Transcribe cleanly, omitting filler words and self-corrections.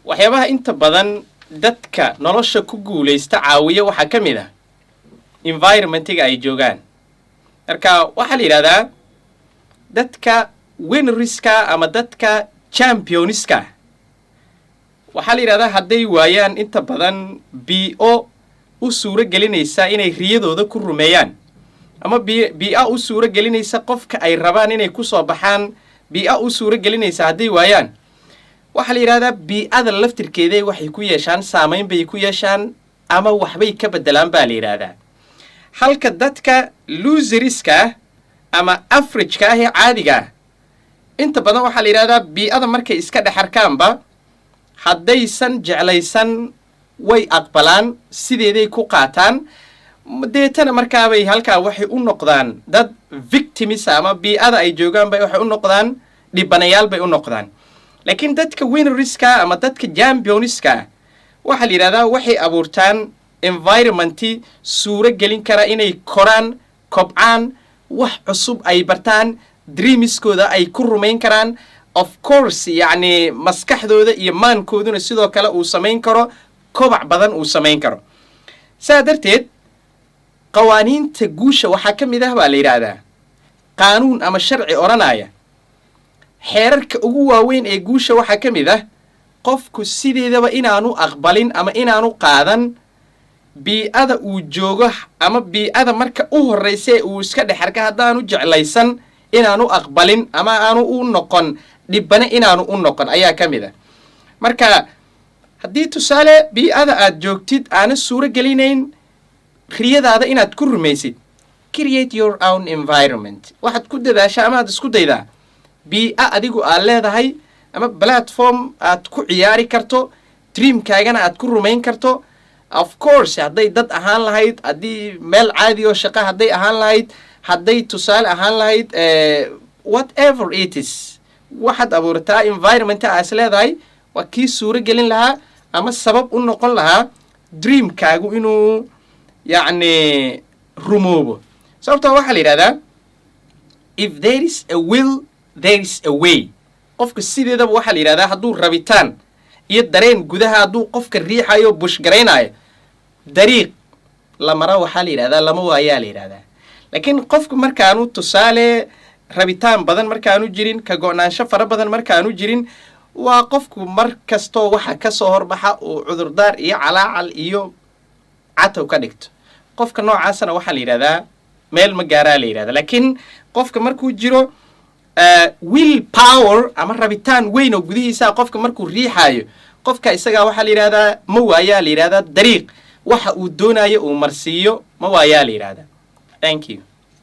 waxyaabaha inta badan dadka nolosha ku guulaysta caawiya waxaa ka mid ah environmentiga ay joogaan. marka waxaa la yidhahdaa dadka winnerska ama dadka championska waxaa la yidhahdaa hadday waayaan inta badan bio u suuro gelinaysa inay riyadooda ku rumeeyaan ama bia u suuro gelinaysa qofka ay rabaan inay ku soo baxaan bia u suuro gelinaysa hadday waayaan waxaa la yidhahdaa bii'ada laftirkeeda waxay ku yeeshaan saamayn bay ku yeeshaan ama waxbay ka beddelaan baa la yidhaahdaa. halka dadka loseriska ama averageka ah ee caadiga ah inta badan waxaa la yidhahdaa bii'ada markay iska dhex arkaanba haddaysan jeclaysan way aqbalaan sideeday ku qaataan deetana markaabay halkaa waxay u noqdaan dad victims ama bii'ada ay joogaanba waxay u noqdaan dhibanayaal bay u noqdaan. laakiin dadka winnerska ama dadka championska waxaa la yidhahdaa waxay abuurtaan environmenti suuro gelin kara inay koraan kobcaan wax cusub ay bartaan dreamiskooda ay ku rumayn karaan. of course yacni maskaxdooda iyo maankooduna sidoo kale uu samayn karo kobac badan uu samayn karo. saa darteed qawaaniinta guusha waxaa ka mid ah baa la yidhaahdaa qaanuun ama sharci odhanaya xeerarka ugu waaweyn ee guusha waxaa ka mid ah qofku sideedaba inaanu aqbalin ama inaanu qaadan bii'ada uu joogo ama bii'ada marka u horraysa ee uu iska dhex arka haddaanu jeclaysan inaanu aqbalin ama aanu u noqon dhibane inaanu u noqon ayaa ka mid ah. marka haddii tusaale bii'ada aad joogtid aana suuro gelinayn riyadaada inaad ku rumaysid create your own environment waxaad ku dadaashaa ama aad isku daydaa bii'a adigu aad leedahay ama platform aad ku ciyaari karto dreamkaagana aad ku rumayn karto. of course hadday dad ahaan lahayd haddii meel caadi oo shaqa hadday ahaan lahayd hadday tusaale ahaan lahayd whatever it is waxaad abuurtaa environment aas leedahay waa kii suuro gelin lahaa ama sabab u noqon lahaa dreamkaagu inuu yacni rumoobo. sababtoo waxaa la yidhahdaa if there is a will there is a way. qofka sideedaba waxaa la yidhahdaa hadduu rabitaan iyo dareen gudaha hadduu qofka riixayo bushgaraynaayo dariiq la mara waxaa la yidhahdaa lama waayaa la yidhahdaa. laakiin qofku markaanu tusaale rabitaan badan markaanu jirin ka go'naansho fara badan markaanu jirin waa qofku mar kastoo waxa ka soo horbaxa uu cudurdaar iyo calaacal iyo catow ka dhigto. qofka noocaasana waxaa la yidhahdaa meel ma gaaraa la yidhahdaa. laakiin qofka markuu jiro will power ama rabitaan weyn oo gudihiisa qofka markuu riixaayo qofka isagaa waxaa la yidhahdaa ma waayaa la yidhahdaa dariiq waxa uu doonayo uu marsiiyo ma waayaa la yidhahdaa. thank you.